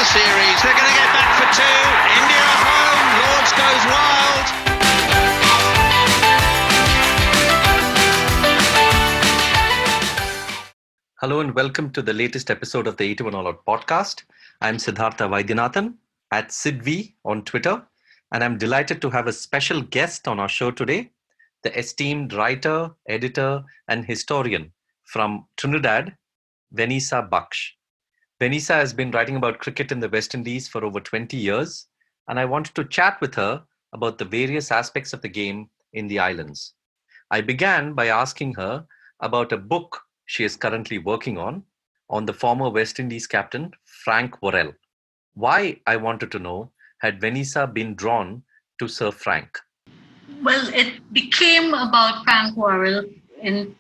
the series. They're going to get back for two. India at home. Lords goes wild. Hello and welcome to the latest episode of the 81 All Out podcast. I'm Siddhartha Vaidyanathan at SidV on Twitter, and I'm delighted to have a special guest on our show today, the esteemed writer, editor, and historian from Trinidad, Vaneisa Baksh. Vaneisa has been writing about cricket in the West Indies for over 20 years, and I wanted to chat with her about the various aspects of the game in the islands. I began by asking her about a book she is currently working on the former West Indies captain, Frank Worrell. Why, I wanted to know, had Vaneisa been drawn to Sir Frank? Well, it became about Frank Worrell in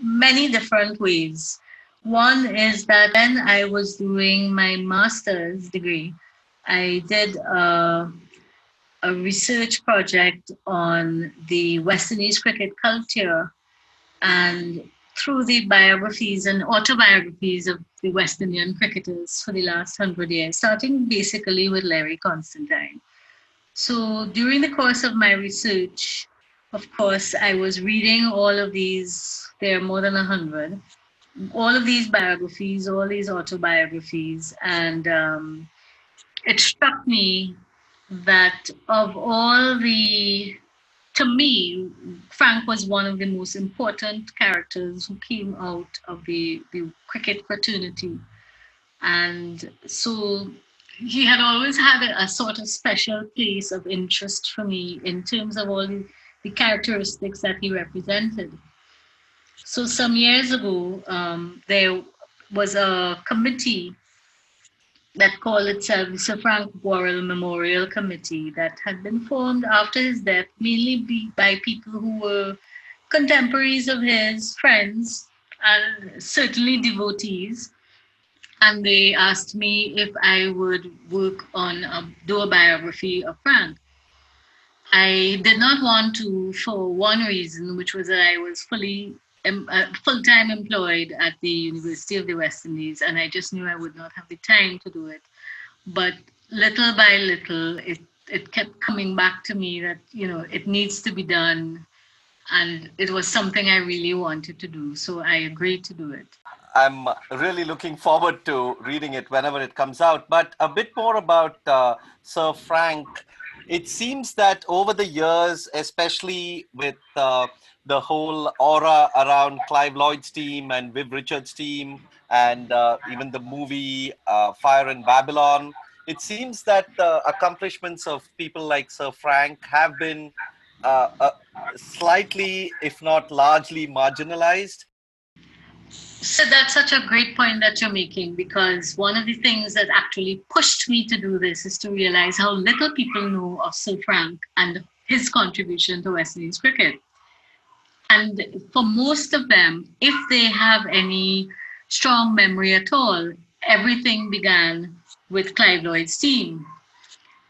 many different ways. One is that when I was doing my master's degree, I did a research project on the West Indies cricket culture, and through the biographies and autobiographies of the West Indian cricketers for the last 100 years, starting basically with Larry Constantine. So during the course of my research, of course, I was reading all of these, there are more than 100, all of these biographies, all these autobiographies, and it struck me that of all to me, Frank was one of the most important characters who came out of the cricket fraternity. And so he had always had a sort of special place of interest for me in terms of all the characteristics that he represented. So some years ago, there was a committee that called itself the Sir Frank Worrell Memorial Committee that had been formed after his death, mainly by people who were contemporaries of his, friends, and certainly devotees. And they asked me if I would work on do a biography of Frank. I did not want to, for one reason, which was that I was full-time employed at the University of the West Indies, and I just knew I would not have the time to do it. But little by little, it kept coming back to me that, it needs to be done, and it was something I really wanted to do, so I agreed to do it. I'm really looking forward to reading it whenever it comes out. But a bit more about Sir Frank. It seems that over the years, especially with the whole aura around Clive Lloyd's team and Viv Richards' team, and even the movie Fire in Babylon, it seems that the accomplishments of people like Sir Frank have been slightly, if not largely, marginalized. So that's such a great point that you're making, because one of the things that actually pushed me to do this is to realize how little people know of Sir Frank and his contribution to West Indies cricket. And for most of them, if they have any strong memory at all, everything began with Clive Lloyd's team.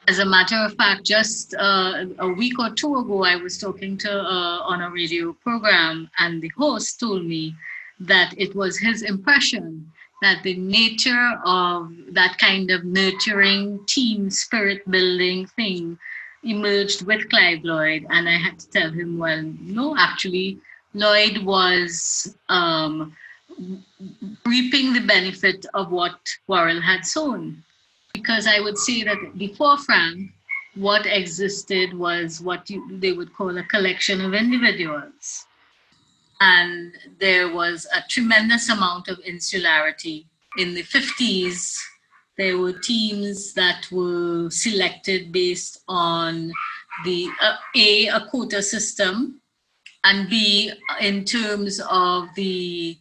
As a matter of fact, just a week or two ago, I was talking to on a radio program, and the host told me that it was his impression that the nature of that kind of nurturing team spirit building thing emerged with Clive Lloyd. And I had to tell him, well, no, actually, Lloyd was reaping the benefit of what Worrell had sown. Because I would say that before Frank, what existed was what they would call a collection of individuals. And there was a tremendous amount of insularity. In the 50s, there were teams that were selected based on the A quota system, and B, in terms of the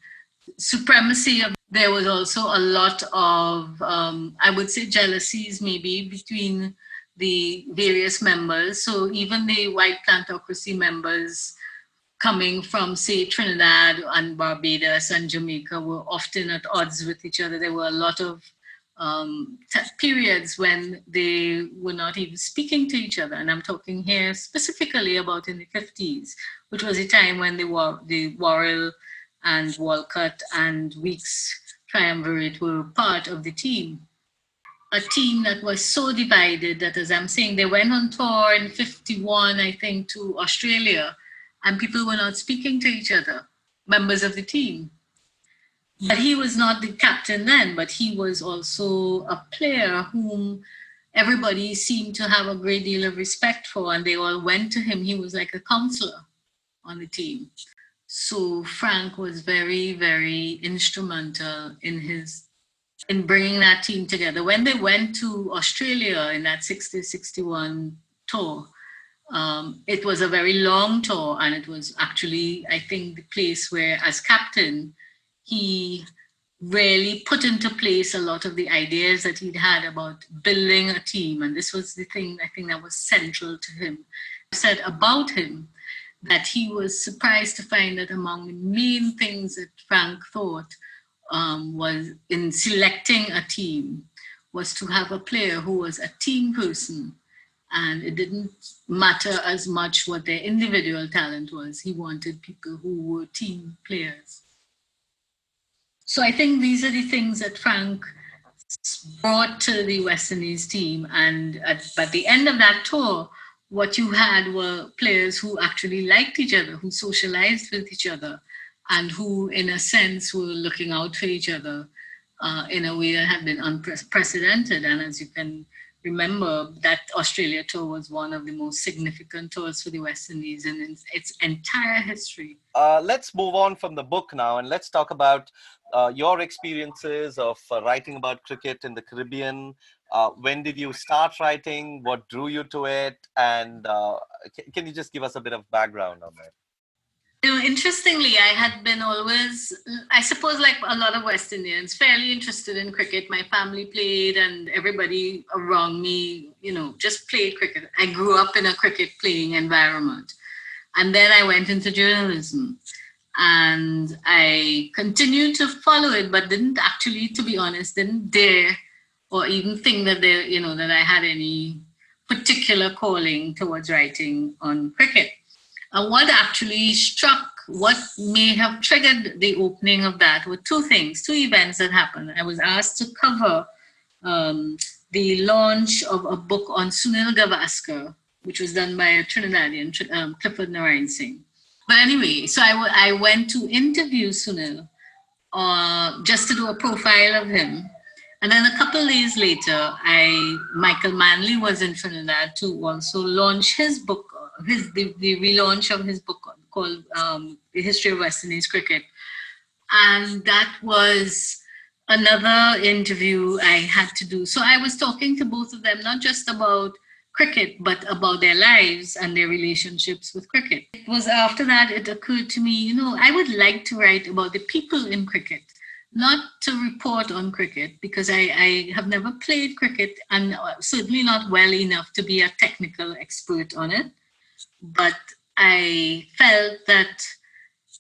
supremacy of, there was also a lot of, I would say, jealousies maybe between the various members. So even the white plantocracy members coming from, say, Trinidad and Barbados and Jamaica were often at odds with each other. There were a lot of periods when they were not even speaking to each other. And I'm talking here specifically about in the 50s, which was a time when the Worrell and Walcott and Weeks triumvirate were part of the team. a team that was so divided that, as I'm saying, they went on tour in 51, I think, to Australia, and people were not speaking to each other, members of the team. But he was not the captain then, but he was also a player whom everybody seemed to have a great deal of respect for, and they all went to him. He was like a counselor on the team. So Frank was very, very instrumental in bringing that team together. When they went to Australia in that 60-61 tour, it was a very long tour, and it was actually, I think, the place where, as captain, he really put into place a lot of the ideas that he'd had about building a team. And this was the thing, I think, that was central to him. I said about him that he was surprised to find that among the main things that Frank thought was in selecting a team was to have a player who was a team person. And it didn't matter as much what their individual talent was. He wanted people who were team players. So I think these are the things that Frank brought to the West Indies team. And at the end of that tour, what you had were players who actually liked each other, who socialized with each other, and who, in a sense, were looking out for each other in a way that had been unprecedented. And as you can remember, that Australia tour was one of the most significant tours for the West Indies in its entire history. Let's move on from the book now, and let's talk about your experiences of writing about cricket in the Caribbean. When did you start writing? What drew you to it? And can you just give us a bit of background on that? Interestingly, I had been always, I suppose like a lot of West Indians, fairly interested in cricket. My family played and everybody around me, just played cricket. I grew up in a cricket playing environment. And then I went into journalism. And I continued to follow it, but didn't actually, to be honest, didn't dare or even think that that I had any particular calling towards writing on cricket. And what actually what may have triggered the opening of that were two events that happened. I was asked to cover the launch of a book on Sunil Gavaskar, which was done by a Trinidadian, Clifford Narayan Singh. But anyway, so I went to interview Sunil just to do a profile of him. And then a couple of days later, Michael Manley was in Trinidad to also launch his book, the relaunch of his book called The History of West Indies Cricket. And that was another interview I had to do. So I was talking to both of them, not just about cricket, but about their lives and their relationships with cricket. It was after that it occurred to me, I would like to write about the people in cricket, not to report on cricket, because I have never played cricket and certainly not well enough to be a technical expert on it. But I felt that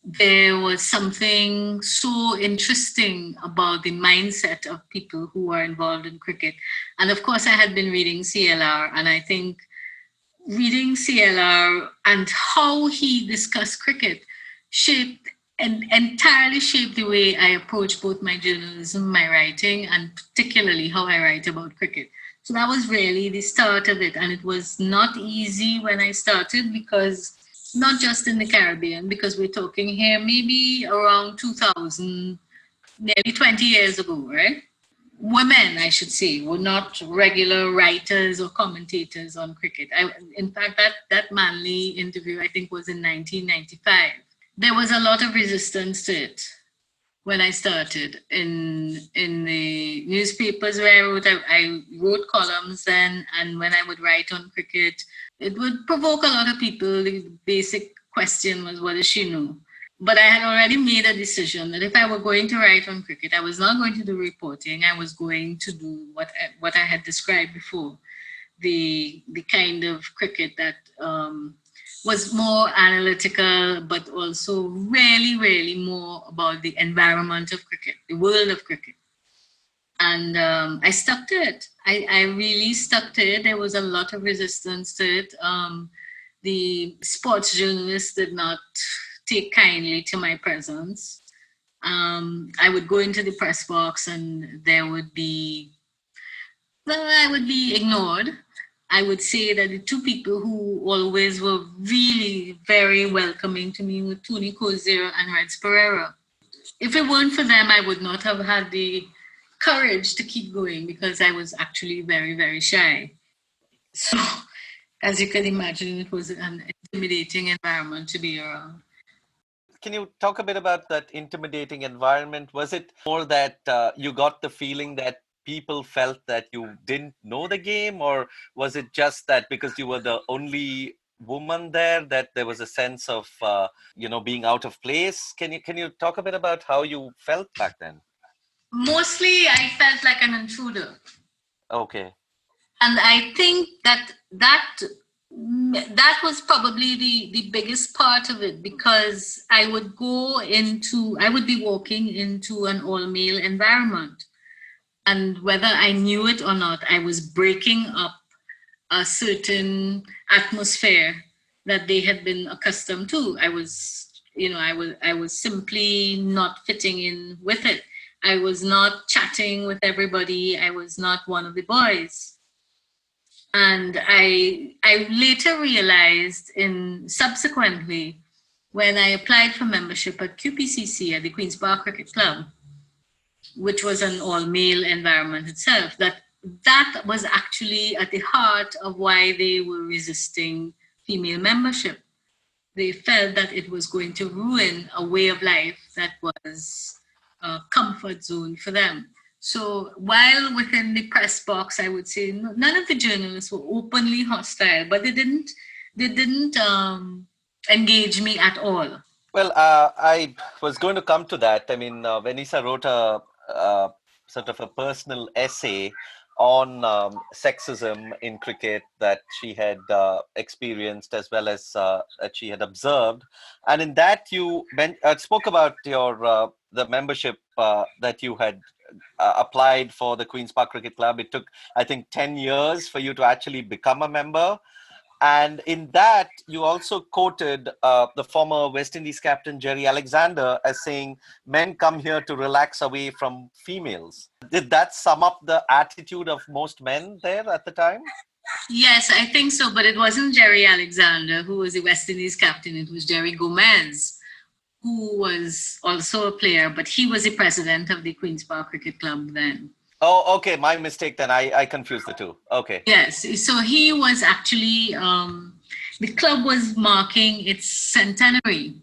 there was something so interesting about the mindset of people who are involved in cricket. And of course, I had been reading CLR, and I think reading CLR and how he discussed cricket entirely shaped the way I approach both my journalism, my writing, and particularly how I write about cricket. So that was really the start of it. And it was not easy when I started, because not just in the Caribbean, because we're talking here maybe around 2000, nearly 20 years ago, right? Women, I should say, were not regular writers or commentators on cricket. In fact, that Manley interview, I think, was in 1995. There was a lot of resistance to it when I started in the newspapers where I wrote columns then, and when I would write on cricket, it would provoke a lot of people. The basic question was, what does she know? But I had already made a decision that if I were going to write on cricket, I was not going to do reporting. I was going to do what I had described before, the kind of cricket that was more analytical, but also really, really more about the environment of cricket, the world of cricket. And I stuck to it. I really stuck to it. There was a lot of resistance to it. The sports journalists did not take kindly to my presence. I would go into the press box and there would be Well, I would be ignored. I would say that the two people who always were really very welcoming to me were Tony Cozier and Reds Pereira. If it weren't for them, I would not have had the courage to keep going because I was actually very, very shy. So, as you can imagine, it was an intimidating environment to be around. Can you talk a bit about that intimidating environment? Was it more that you got the feeling that people felt that you didn't know the game, or was it just that because you were the only woman there that there was a sense of being out of place? Can you talk a bit about how you felt back then? Mostly, I felt like an intruder. Okay. And I think that was probably the biggest part of it, because I would be walking into an all-male environment, and whether I knew it or not, I was breaking up a certain atmosphere that they had been accustomed to. I was simply not fitting in with it. I was not chatting with everybody. I was not one of the boys. And I later realized subsequently, when I applied for membership at QPCC at the Queen's Park Cricket Club, which was an all-male environment itself, that was actually at the heart of why they were resisting female membership. They felt that it was going to ruin a way of life that was a comfort zone for them. So while within the press box, I would say none of the journalists were openly hostile, but they didn't engage me at all. Well, I was going to come to that. I mean, Vaneisa wrote a sort of a personal essay on sexism in cricket that she had experienced as well as that she had observed. And in that, you spoke about your the membership that you had applied for the Queen's Park Cricket Club. It took, I think, 10 years for you to actually become a member. And in that, you also quoted the former West Indies captain, Jerry Alexander, as saying, men come here to relax away from females. Did that sum up the attitude of most men there at the time? Yes, I think so. But it wasn't Jerry Alexander who was the West Indies captain. It was Jerry Gomez, who was also a player, but he was the president of the Queen's Park Cricket Club then. Oh, okay. My mistake then. I confused the two. Okay. Yes. So he was actually, the club was marking its centenary.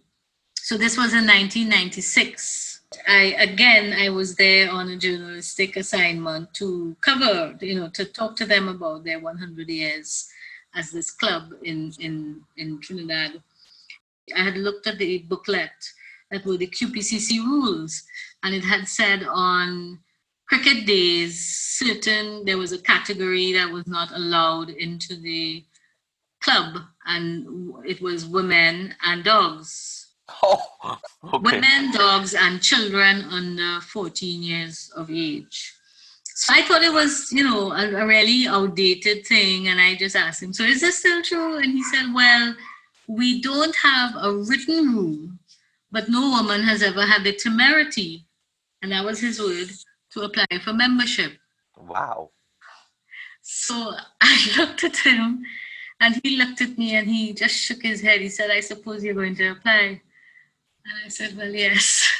So this was in 1996. I was there on a journalistic assignment to cover, to talk to them about their 100 years as this club in Trinidad. I had looked at the booklet that were the QPCC rules, and it had said on cricket days, there was a category that was not allowed into the club, and it was women and dogs. Oh, okay. Women, dogs, and children under 14 years of age. So I thought it was, a really outdated thing, and I just asked him, so is this still true? And he said, well, we don't have a written rule, but no woman has ever had the temerity, and that was his word, to apply for membership. Wow. So I looked at him, and he looked at me, and he just shook his head. He said, I suppose you're going to apply. And I said, well, yes.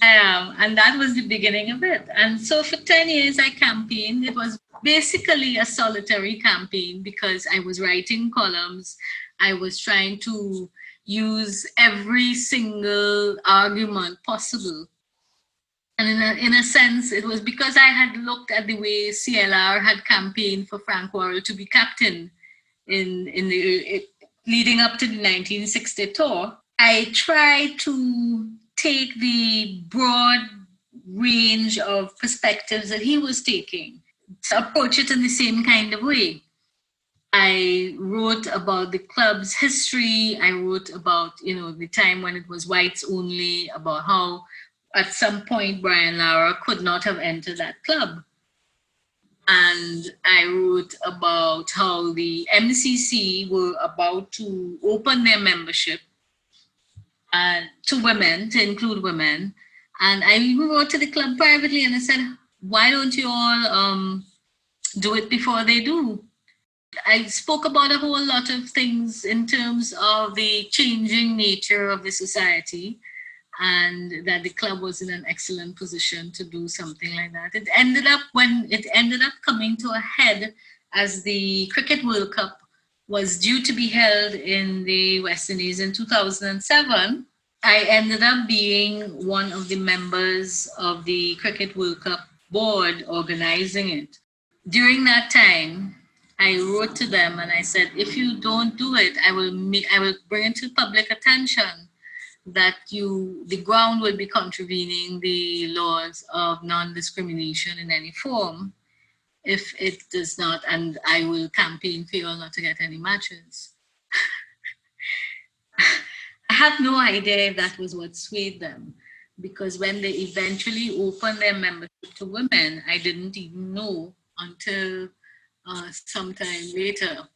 I am. And that was the beginning of it. And so for 10 years, I campaigned. It was basically a solitary campaign because I was writing columns. I was trying to use every single argument possible. And in a sense, it was because I had looked at the way CLR had campaigned for Frank Worrell to be captain leading up to the 1960 tour. I tried to take the broad range of perspectives that he was taking, to approach it in the same kind of way. I wrote about the club's history. I wrote about, the time when it was whites only, about how at some point Brian Lara could not have entered that club. And I wrote about how the MCC were about to open their membership to women, to include women. And I even wrote to the club privately and I said, why don't you all do it before they do? I spoke about a whole lot of things in terms of the changing nature of the society, and that the club was in an excellent position to do something like that. It ended up coming to a head as the Cricket World Cup was due to be held in the West Indies in 2007. I ended up being one of the members of the Cricket World Cup board organizing it. During that time, I wrote to them and I said, if you don't do it, I will bring it to public attention that the ground will be contravening the laws of non-discrimination in any form if it does not, and I will campaign for you all not to get any matches. I have no idea if that was what swayed them, because when they eventually opened their membership to women, I didn't even know until sometime later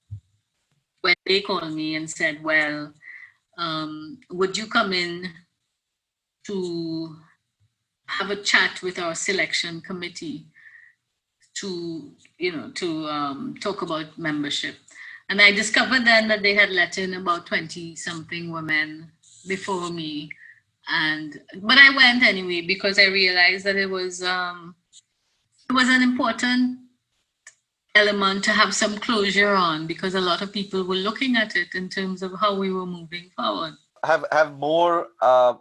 when they called me and said, well, would you come in to have a chat with our selection committee to talk about membership? And I discovered then that they had let in about 20 something women before me. But I went anyway because I realized that it was an important element to have some closure on, because a lot of people were looking at it in terms of how we were moving forward. Have more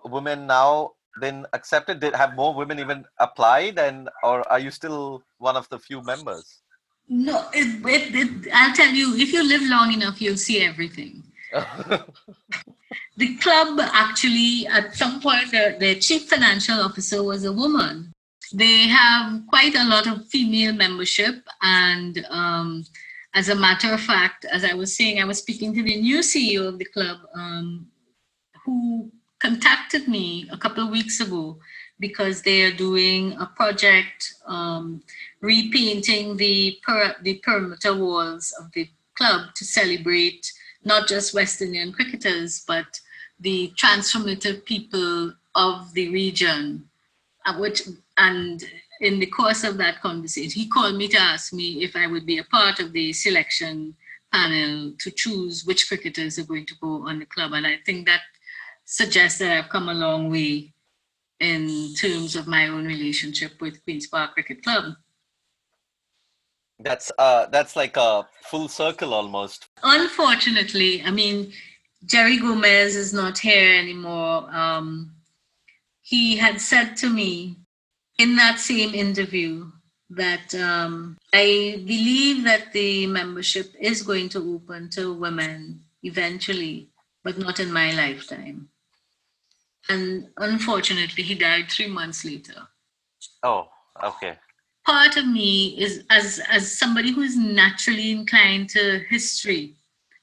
women now been accepted? Have more women even applied, or are you still one of the few members? No, I'll tell you, if you live long enough, you'll see everything. The club actually, at some point, their chief financial officer was a woman. They have quite a lot of female membership. And as a matter of fact, as I was saying, I was speaking to the new CEO of the club who contacted me a couple of weeks ago because they are doing a project repainting the perimeter walls of the club to celebrate not just West Indian cricketers, but the transformative people of the region. And in the course of that conversation, he called me to ask me if I would be a part of the selection panel to choose which cricketers are going to go on the club. And I think that suggests that I've come a long way in terms of my own relationship with Queen's Park Cricket Club. That's like a full circle almost. Unfortunately, I mean, Jerry Gomez is not here anymore. He had said to me in that same interview that I believe that the membership is going to open to women eventually, but not in my lifetime. And unfortunately, he died 3 months later. Oh, okay. Part of me is, as somebody who is naturally inclined to history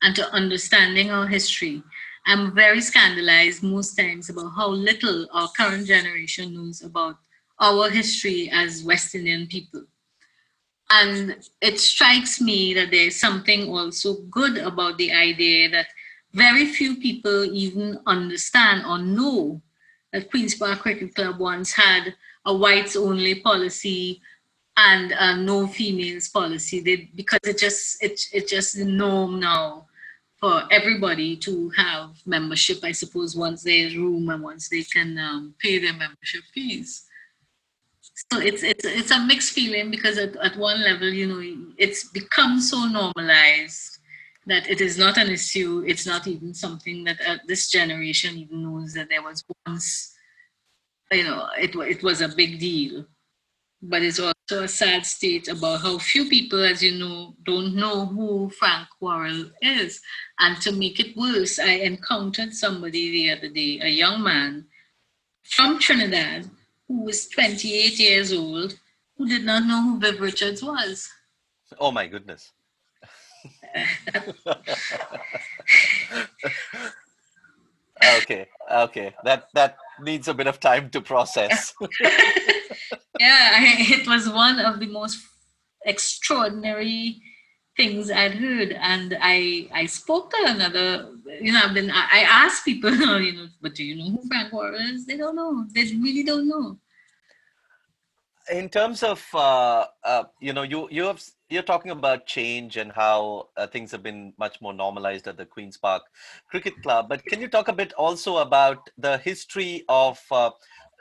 and to understanding our history, I'm very scandalized most times about how little our current generation knows about our history as West Indian people. And it strikes me that there's something also good about the idea that very few people even understand or know that Queen's Park Cricket Club once had a whites only policy and a no females policy. Because it's just the norm now for everybody to have membership, I suppose, once there's room and once they can pay their membership fees. So it's a mixed feeling, because at one level, it's become so normalized that it is not an issue. It's not even something that this generation even knows that there was once, it was a big deal. But it's also a sad state about how few people, as you know, don't know who Frank Worrell is. And to make it worse, I encountered somebody the other day, a young man from Trinidad who was 28 years old, who did not know who Viv Richards was. Oh my goodness. Okay. That needs a bit of time to process. Yeah, it was one of the most extraordinary things I'd heard, and I spoke to another. I asked people, but do you know who Frank Worrell is? They don't know. They really don't know. In terms of you're talking about change and how things have been much more normalized at the Queen's Park Cricket Club, but can you talk a bit also about the history of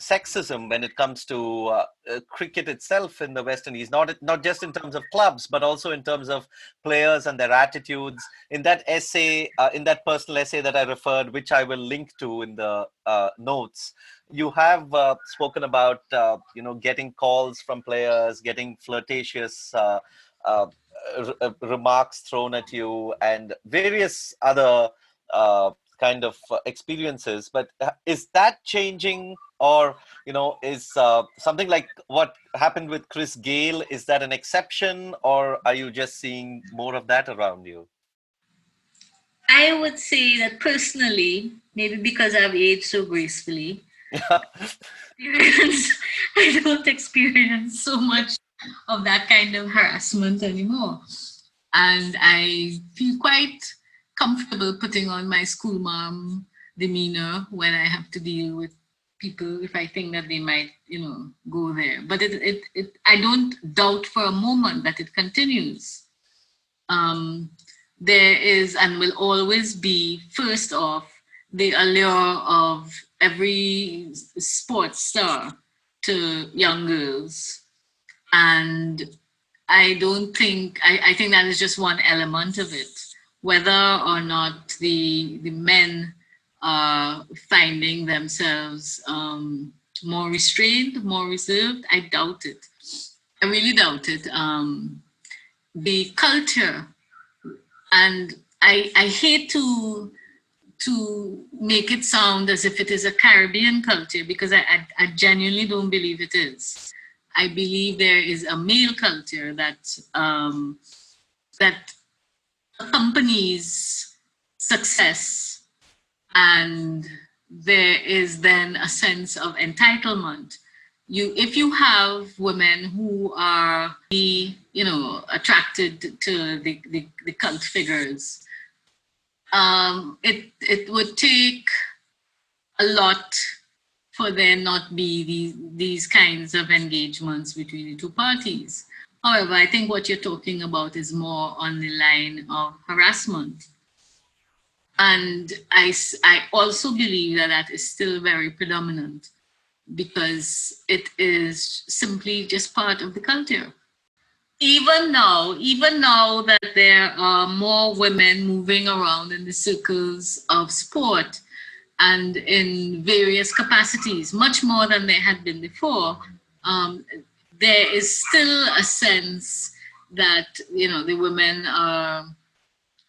sexism when it comes to cricket itself in the West Indies, not just in terms of clubs but also in terms of players and their attitudes? In that essay, in that personal essay that I referred, which I will link to in the notes, you have spoken about getting calls from players, getting flirtatious uh, remarks thrown at you, and various other kind of experiences. But is that changing, or is something like what happened with Chris Gayle, is that an exception, or are you just seeing more of that around you? I would say that personally, maybe because I've aged so gracefully, I don't experience so much of that kind of harassment anymore. And I feel quite comfortable putting on my school mom demeanor when I have to deal with people if I think that they might, go there. But I don't doubt for a moment that it continues. There is and will always be, first off, the allure of every sports star to young girls. And I think that is just one element of it. Whether or not the men are finding themselves more restrained, more reserved, I doubt it. I really doubt it. The culture, and I hate to make it sound as if it is a Caribbean culture, because I genuinely don't believe it is. I believe there is a male culture that accompanies success, and there is then a sense of entitlement. If you have women who are attracted to the cult figures, it would take a lot for there not be these kinds of engagements between the two parties. However, I think what you're talking about is more on the line of harassment. And I also believe that is still very predominant, because it is simply just part of the culture. Even now that there are more women moving around in the circles of sport and in various capacities, much more than there had been before, there is still a sense that, the women are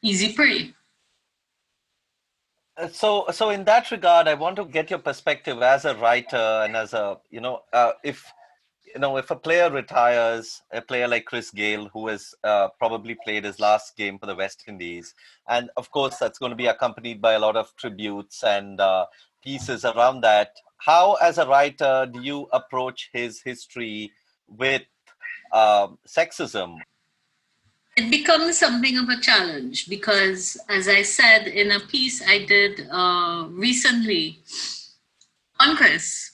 easy prey. So in that regard, I want to get your perspective as a writer and as a, if a player retires, a player like Chris Gayle, who has probably played his last game for the West Indies, and of course that's going to be accompanied by a lot of tributes and pieces around that. How, as a writer, do you approach his history with sexism? It becomes something of a challenge because, as I said in a piece I did recently on Chris,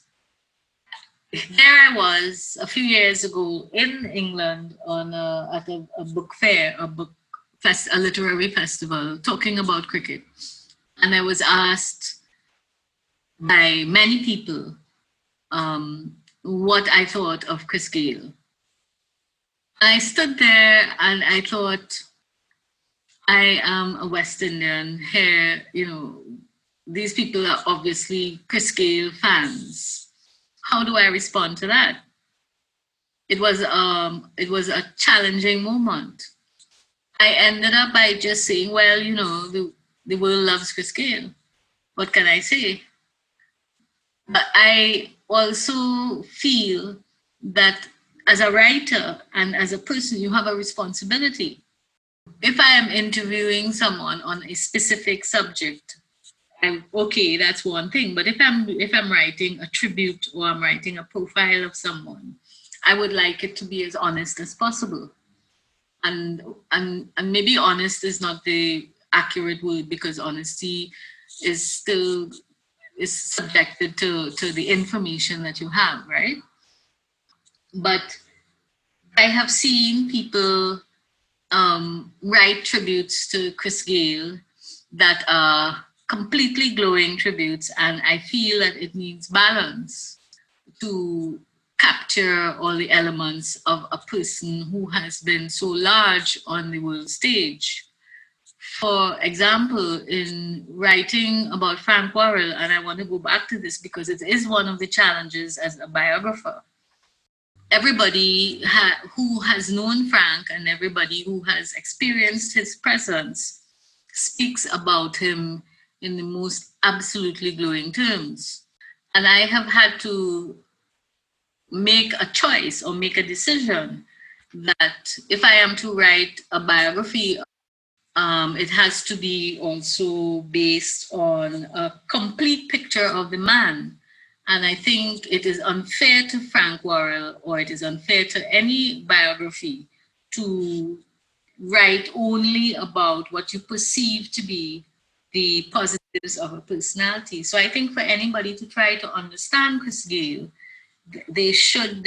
there I was a few years ago in England at a book fair, a literary festival, talking about cricket. And I was asked by many people what I thought of Chris Gayle. I stood there and I thought, I am a West Indian here, these people are obviously Chris Gayle fans. How do I respond to that? It was a challenging moment. I ended up by just saying, well, the world loves Chris Gayle. What can I say? But I also feel that as a writer and as a person, you have a responsibility. If I am interviewing someone on a specific subject, okay, that's one thing. But if I'm writing a tribute or I'm writing a profile of someone, I would like it to be as honest as possible. and maybe honest is not the accurate word, because honesty is still is subjected to the information that you have, right? But I have seen people write tributes to Chris Gayle that are completely glowing tributes, and I feel that it needs balance to capture all the elements of a person who has been so large on the world stage. For example, in writing about Frank Worrell, and I want to go back to this because it is one of the challenges as a biographer. Everybody who has known Frank and everybody who has experienced his presence speaks about him in the most absolutely glowing terms. And I have had to make a choice or make a decision that if I am to write a biography, it has to be also based on a complete picture of the man. And I think it is unfair to Frank Worrell, or it is unfair to any biography, to write only about what you perceive to be the positives of a personality. So I think for anybody to try to understand Chris Gayle, there should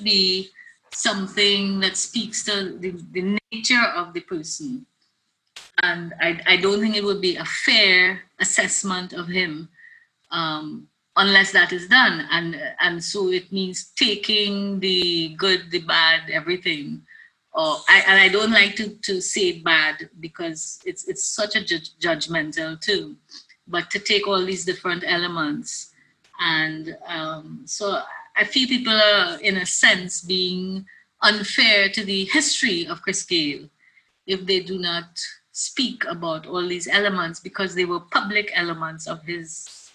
be something that speaks to the nature of the person. And I don't think it would be a fair assessment of him unless that is done. And so it means taking the good, the bad, everything. And I don't like to say bad because it's such a judgmental too. But to take all these different elements. And so I feel people are, in a sense, being unfair to the history of Chris Gayle if they do not speak about all these elements, because they were public elements of his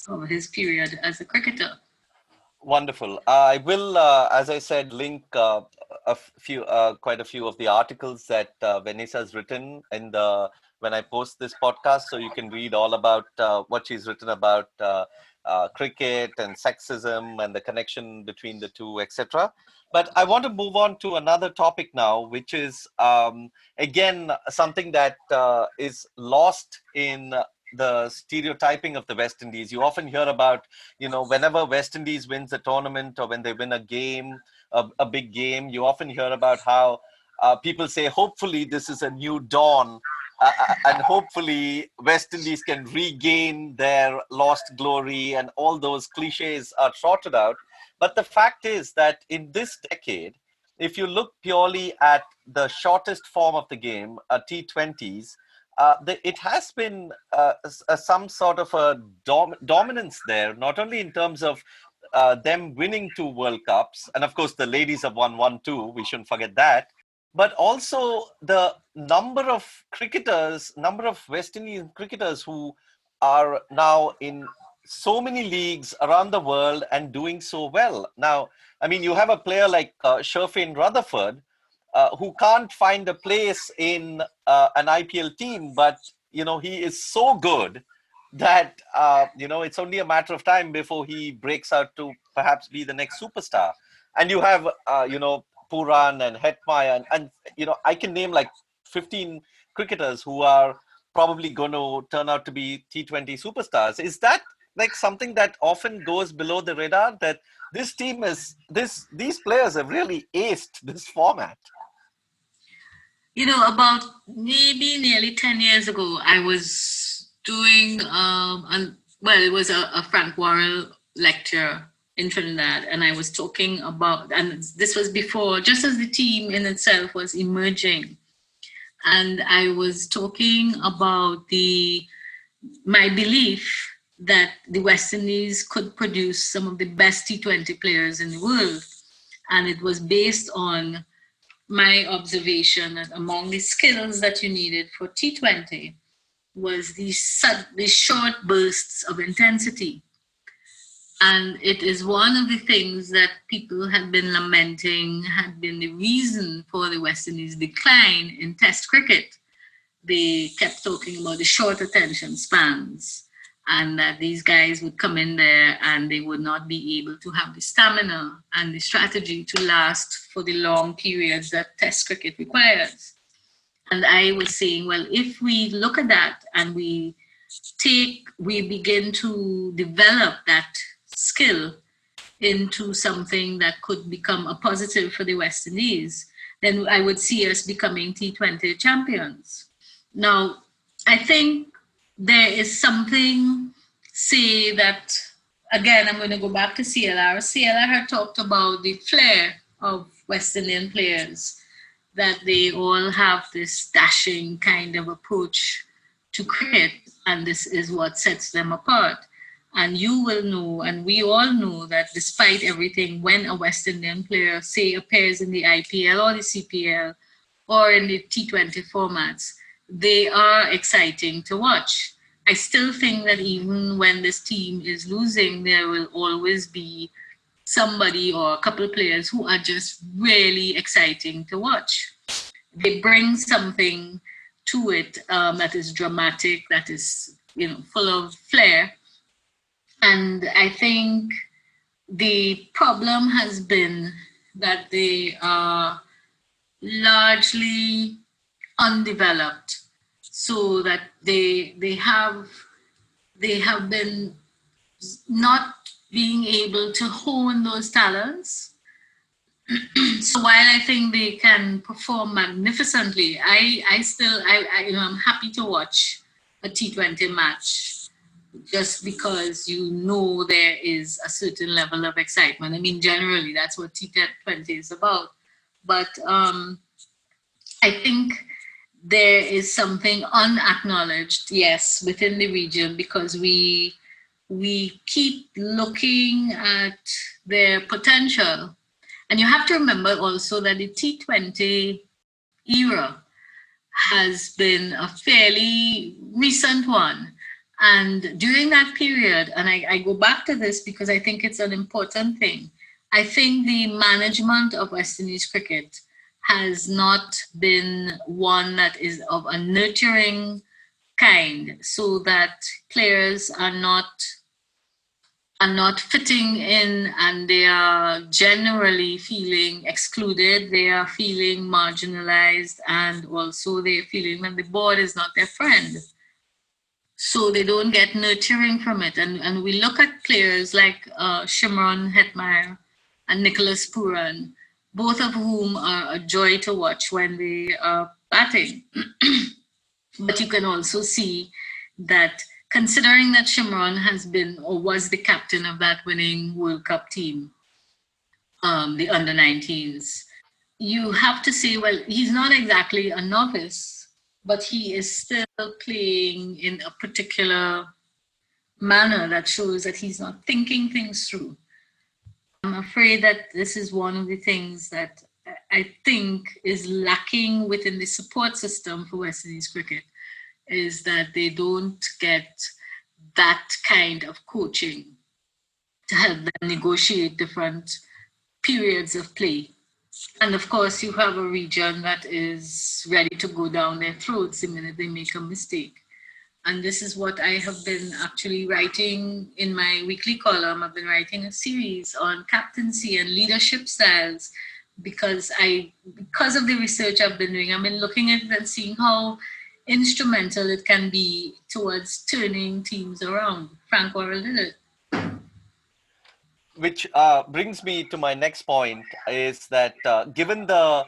period as a cricketer. Wonderful. I will, as I said, link quite a few of the articles that Vanessa has written when I post this podcast, so you can read all about what she's written about cricket and sexism and the connection between the two, etc. But I want to move on to another topic now, which is again something that is lost in the stereotyping of the West Indies. You often hear about, whenever West Indies wins a tournament or when they win a game, a big game, you often hear about how people say, hopefully this is a new dawn, and hopefully West Indies can regain their lost glory, and all those cliches are trotted out. But the fact is that in this decade, if you look purely at the shortest form of the game, T20s, it has been some sort of a dominance there, not only in terms of them winning 2 World Cups, and of course the ladies have won 1 too, we shouldn't forget that, but also the number of West Indian cricketers who are now in so many leagues around the world and doing so well. Now, I mean, you have a player like Sherfane Rutherford, who can't find a place in an IPL team, but he is so good that it's only a matter of time before he breaks out to perhaps be the next superstar. And you have Puran and Hetmaya, and I can name like 15 cricketers who are probably going to turn out to be T20 superstars. Is that like something that often goes below the radar, that this team these players have really aced this format? About maybe nearly 10 years ago, I was doing, it was a Frank Worrell lecture in Trinidad, and I was talking about, and this was before, just as the team in itself was emerging, and I was talking about my belief that the West Indies could produce some of the best T20 players in the world, and it was based on my observation that among the skills that you needed for T20 was these short bursts of intensity. And it is one of the things that people had been lamenting had been the reason for the West Indies' decline in Test cricket. They kept talking about the short attention spans, and that these guys would come in there and they would not be able to have the stamina and the strategy to last for the long periods that Test cricket requires. And I was saying, well, if we look at that and we begin to develop that skill into something that could become a positive for the West Indies, then I would see us becoming T20 champions. Now, I think there is something, say that, again, I'm going to go back to CLR. CLR had talked about the flair of West Indian players, that they all have this dashing kind of approach to cricket, and this is what sets them apart. And you will know, and we all know, that despite everything, when a West Indian player, say, appears in the IPL or the CPL or in the T20 formats, they are exciting to watch. I still think that even when this team is losing, there will always be somebody or a couple of players who are just really exciting to watch. They bring something to it that is dramatic, that is, full of flair. And I think the problem has been that they are largely undeveloped, so that they have been not being able to hone those talents. So while I think they can perform magnificently, I'm happy to watch a T20 match, just because there is a certain level of excitement. I mean, generally, that's what T20 is about. But I think there is something unacknowledged, yes, within the region, because we keep looking at their potential. And you have to remember also that the T20 era has been a fairly recent one. And during that period, and I go back to this because I think it's an important thing, I think the management of West Indies cricket has not been one that is of a nurturing kind, so that players are not fitting in, and they are generally feeling excluded, they are feeling marginalized, and also they're feeling that the board is not their friend. So they don't get nurturing from it. And we look at players like Shimron Hetmyer and Nicholas Puran, both of whom are a joy to watch when they are batting. But you can also see that, considering that Shimron has been or was the captain of that winning World Cup team, the under-19s, you have to say, well, he's not exactly a novice, but he is still playing in a particular manner that shows that he's not thinking things through. I'm afraid that this is one of the things that I think is lacking within the support system for West Indies cricket, is that they don't get that kind of coaching to help them negotiate different periods of play. And of course, you have a region that is ready to go down their throats the minute they make a mistake. And this is what I have been actually writing in my weekly column. I've been writing a series on captaincy and leadership styles, because of the research I've been doing, I've been looking at it and seeing how instrumental it can be towards turning teams around. Frank Worrell did it. Which brings me to my next point, is that given the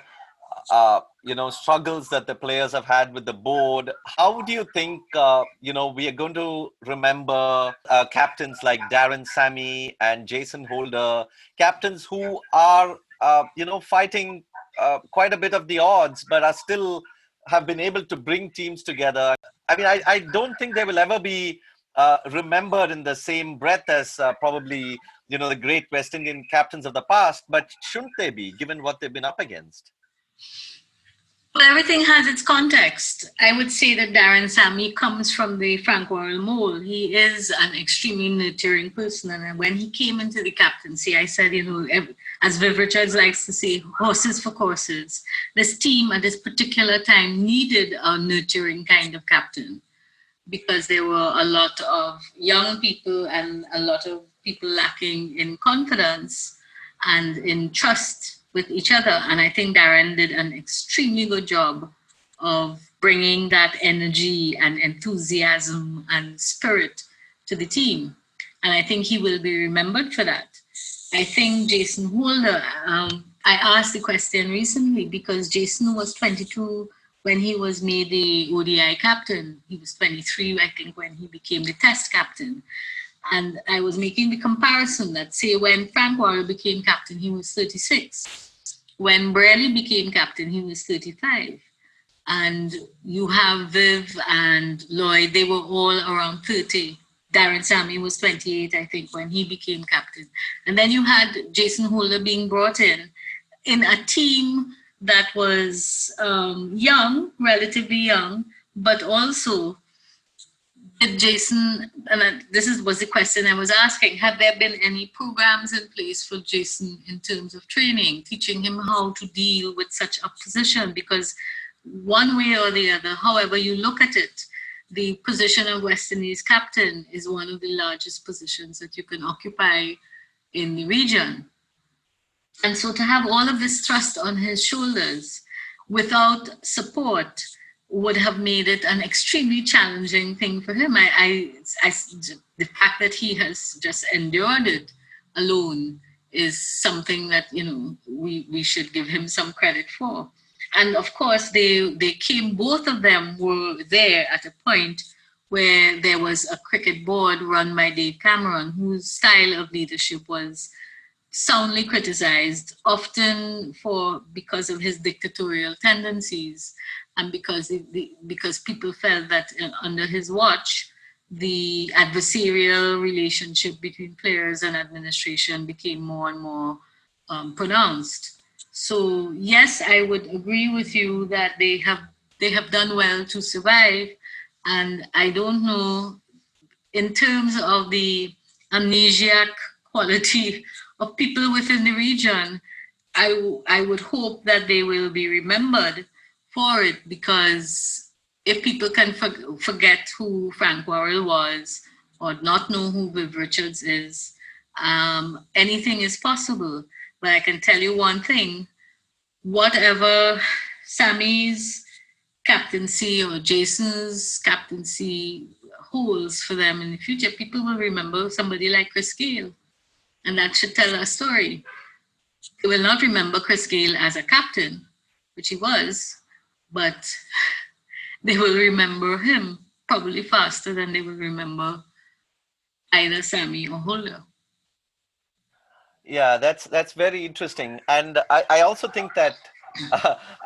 struggles that the players have had with the board, how do you think we are going to remember captains like Darren Sammy and Jason Holder, captains who are fighting quite a bit of the odds, but are still have been able to bring teams together? I mean, I don't think they will ever be remembered in the same breath as probably the great West Indian captains of the past, but shouldn't they be, given what they've been up against? Well, everything has its context. I would say that Darren Sammy comes from the Frank Worrell mold. He is an extremely nurturing person. And when he came into the captaincy, I said, as Viv Richards likes to say, horses for courses. This team at this particular time needed a nurturing kind of captain, because there were a lot of young people and a lot of people lacking in confidence and in trust with each other. And I think Darren did an extremely good job of bringing that energy and enthusiasm and spirit to the team. And I think he will be remembered for that. I think Jason Holder, I asked the question recently because Jason was 22 when he was made the ODI captain. He was 23, I think, when he became the test captain. And I was making the comparison that, say, when Frank Worrell became captain, he was 36. When Brelly became captain, he was 35. And you have Viv and Lloyd, they were all around 30. Darren Sammy was 28, I think, when he became captain. And then you had Jason Holder being brought in a team that was young, relatively young, but also did Jason, and was the question I was asking, have there been any programs in place for Jason in terms of training, teaching him how to deal with such a position? Because one way or the other, however you look at it, the position of West Indies captain is one of the largest positions that you can occupy in the region. And so to have all of this thrust on his shoulders without support would have made it an extremely challenging thing for him. The fact that he has just endured it alone is something that, we should give him some credit for. And of course, they came, both of them were there at a point where there was a cricket board run by Dave Cameron, whose style of leadership was soundly criticized, often because of his dictatorial tendencies, and because people felt that under his watch, the adversarial relationship between players and administration became more and more pronounced. So yes, I would agree with you that they have done well to survive, and I don't know, in terms of the amnesiac quality of people within the region, I would hope that they will be remembered for it, because if people can forget who Frank Worrell was or not know who Viv Richards is, anything is possible. But I can tell you one thing, whatever Sammy's captaincy or Jason's captaincy holds for them in the future, people will remember somebody like Chris Gayle. And that should tell a story. They will not remember Chris Gayle as a captain, which he was, but they will remember him probably faster than they will remember either Sammy or Holder. Yeah, that's very interesting. And I also think that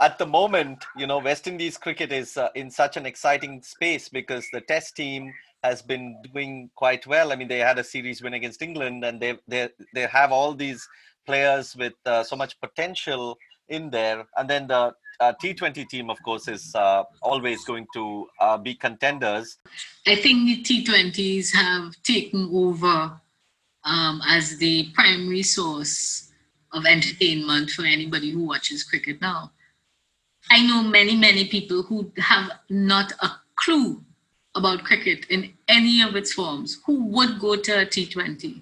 at the moment, West Indies cricket is in such an exciting space because the test team has been doing quite well. I mean, they had a series win against England, and they have all these players with so much potential in there. And then the T20 team, of course, is always going to be contenders. I think the T20s have taken over as the primary source of entertainment for anybody who watches cricket now. I know many, many people who have not a clue about cricket in any of its forms who would go to a T20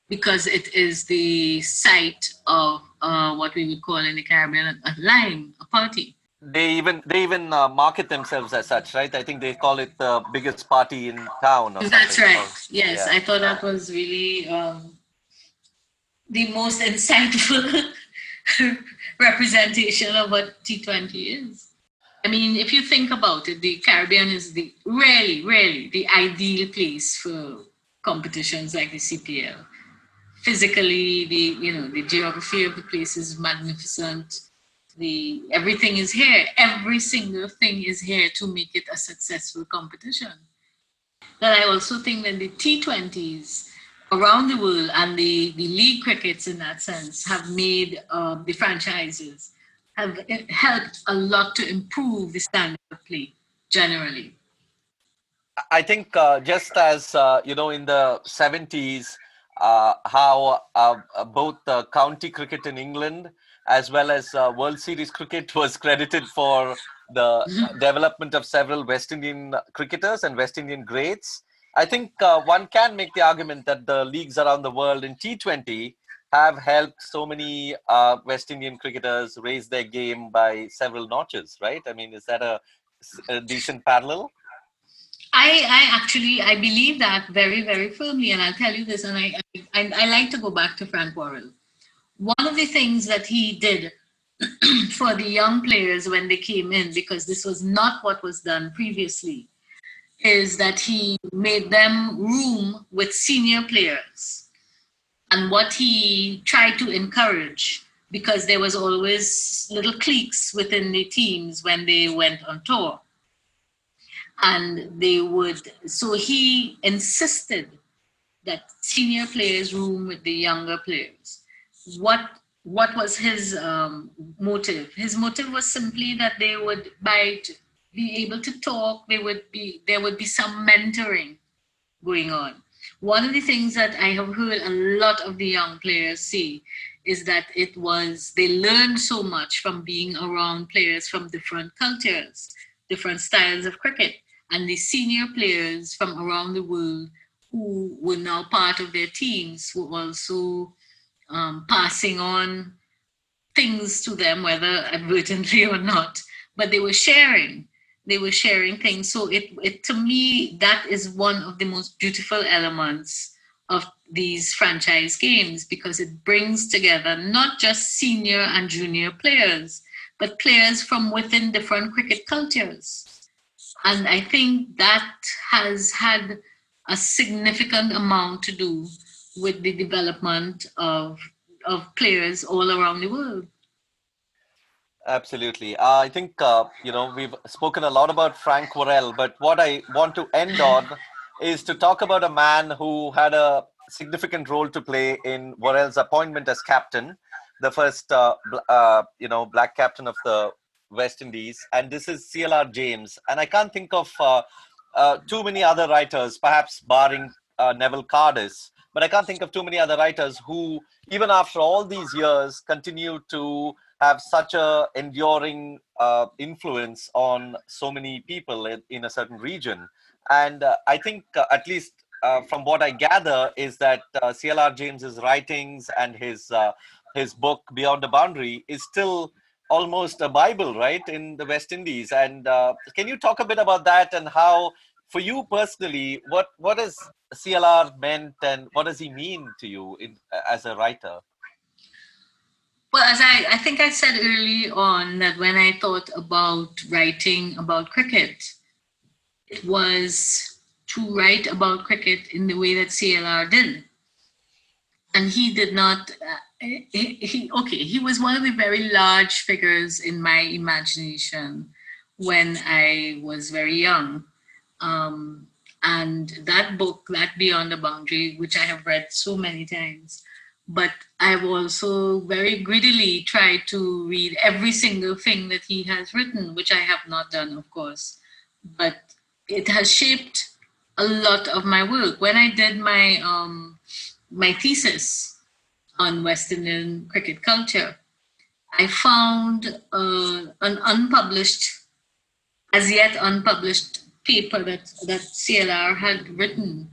because it is the site of what we would call in the Caribbean a line, a party. They even market themselves as such, right? I think they call it the biggest party in town. Or That's something. right. Yes, yeah. I thought that was really the most insightful representation of what T20 is. I mean, if you think about it, the Caribbean is really the ideal place for competitions like the CPL. Physically, the geography of the place is magnificent. Everything is here. Every single thing is here to make it a successful competition. But I also think that the T20s around the world and the league crickets in that sense have made the franchises have helped a lot to improve the standard of play generally. I think just as, in the 70s, how both county cricket in England as well as World Series cricket was credited for the development of several West Indian cricketers and West Indian greats. I think one can make the argument that the leagues around the world in T20 have helped so many West Indian cricketers raise their game by several notches, right? I mean, is that a decent parallel? I believe that very, very firmly, and I'll tell you this, and I like to go back to Frank Worrell. One of the things that he did for the young players when they came in, because this was not what was done previously, is that he made them room with senior players. And what he tried to encourage, because there was always little cliques within the teams when they went on tour. And so he insisted that senior players room with the younger players. What was his motive? His motive was simply that they would, be able to talk, there would be some mentoring going on. One of the things that I have heard a lot of the young players say is that they learned so much from being around players from different cultures, different styles of cricket, and the senior players from around the world who were now part of their teams were also passing on things to them, whether advertently or not, but they were sharing. They were sharing things. So it to me, that is one of the most beautiful elements of these franchise games, because it brings together not just senior and junior players, but players from within different cricket cultures. And I think that has had a significant amount to do with the development of players all around the world. Absolutely. I think, we've spoken a lot about Frank Worrell, but what I want to end on is to talk about a man who had a significant role to play in Worrell's appointment as captain, the first, black captain of the West Indies. And this is CLR James. And I can't think of too many other writers, perhaps barring Neville Cardis, but I can't think of too many other writers who, even after all these years, continue to have such a enduring influence on so many people in a certain region. And I think, at least from what I gather, is that CLR James's writings and his book Beyond the Boundary is still almost a Bible, right, in the West Indies. And can you talk a bit about that, and how, for you personally, what has CLR meant, and what does he mean to you as a writer? Well, as I think I said early on, that when I thought about writing about cricket, it was to write about cricket in the way that CLR did. And he did not, he was one of the very large figures in my imagination when I was very young. And that book, that Beyond the Boundary, which I have read so many times, but I've also very greedily tried to read every single thing that he has written, which I have not done, of course. But it has shaped a lot of my work. When I did my thesis on West Indian cricket culture, I found an as yet unpublished paper that CLR had written,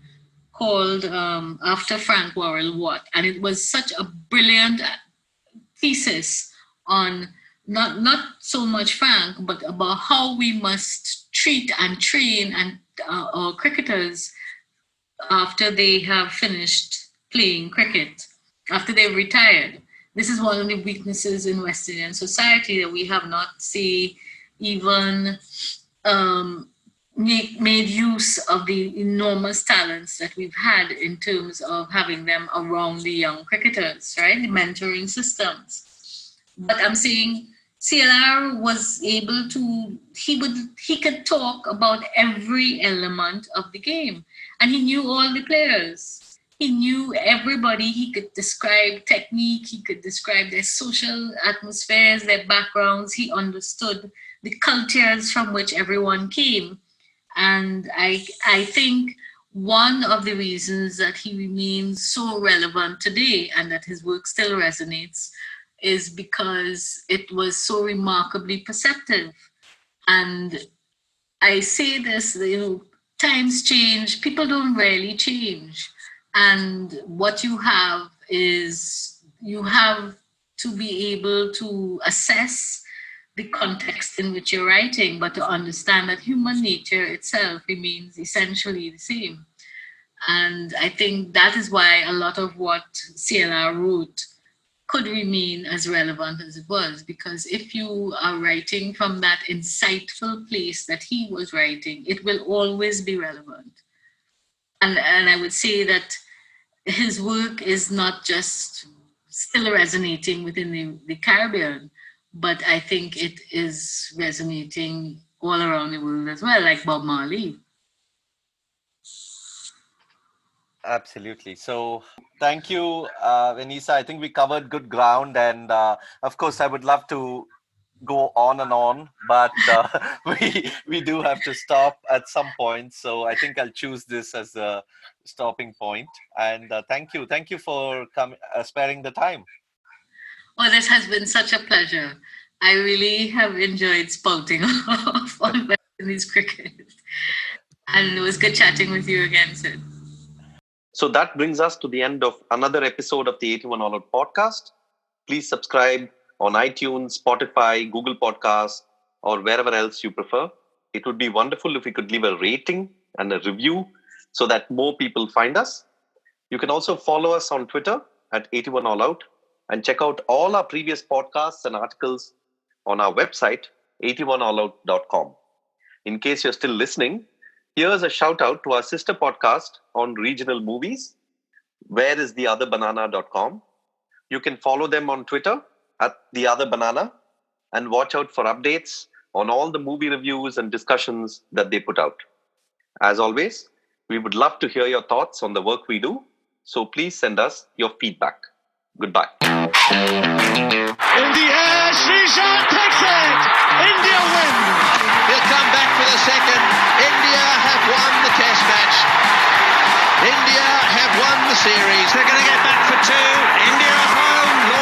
called After Frank Worrell What? And it was such a brilliant thesis on not so much Frank, but about how we must treat and train and our cricketers after they have finished playing cricket, after they've retired. This is one of the weaknesses in West Indian society, that we have not, say, even made use of the enormous talents that we've had in terms of having them around the young cricketers, right? The mentoring systems. But I'm saying CLR was able to, he could talk about every element of the game, and he knew all the players. He knew everybody. He could describe technique. He could describe their social atmospheres, their backgrounds. He understood the cultures from which everyone came. And I think one of the reasons that he remains so relevant today and that his work still resonates is because it was so remarkably perceptive. And I say this, times change, people don't really change. And what you have is you have to be able to assess the context in which you're writing, but to understand that human nature itself remains essentially the same. And I think that is why a lot of what CLR wrote could remain as relevant as it was, because if you are writing from that insightful place that he was writing, it will always be relevant. And I would say that his work is not just still resonating within the Caribbean, but I think it is resonating all around the world as well, like Bob Marley. Absolutely. So thank you, Vaneisa. I think we covered good ground. And of course, I would love to go on and on, but we do have to stop at some point. So I think I'll choose this as a stopping point. And thank you for sparing the time. Oh, this has been such a pleasure. I really have enjoyed spouting off on West Indies cricket. And it was good chatting with you again, Sid. So that brings us to the end of another episode of the 81 All Out podcast. Please subscribe on iTunes, Spotify, Google Podcasts, or wherever else you prefer. It would be wonderful if we could leave a rating and a review so that more people find us. You can also follow us on Twitter at 81 All Out and check out all our previous podcasts and articles on our website, 81allout.com. In case you're still listening, here's a shout out to our sister podcast on regional movies, whereistheotherbanana.com. You can follow them on Twitter at theotherbanana and watch out for updates on all the movie reviews and discussions that they put out. As always, we would love to hear your thoughts on the work we do, so please send us your feedback. Goodbye. In the air, Srishan takes it! India win! He'll come back for the second. India have won the test match. India have won the series. They're going to get back for two. India home.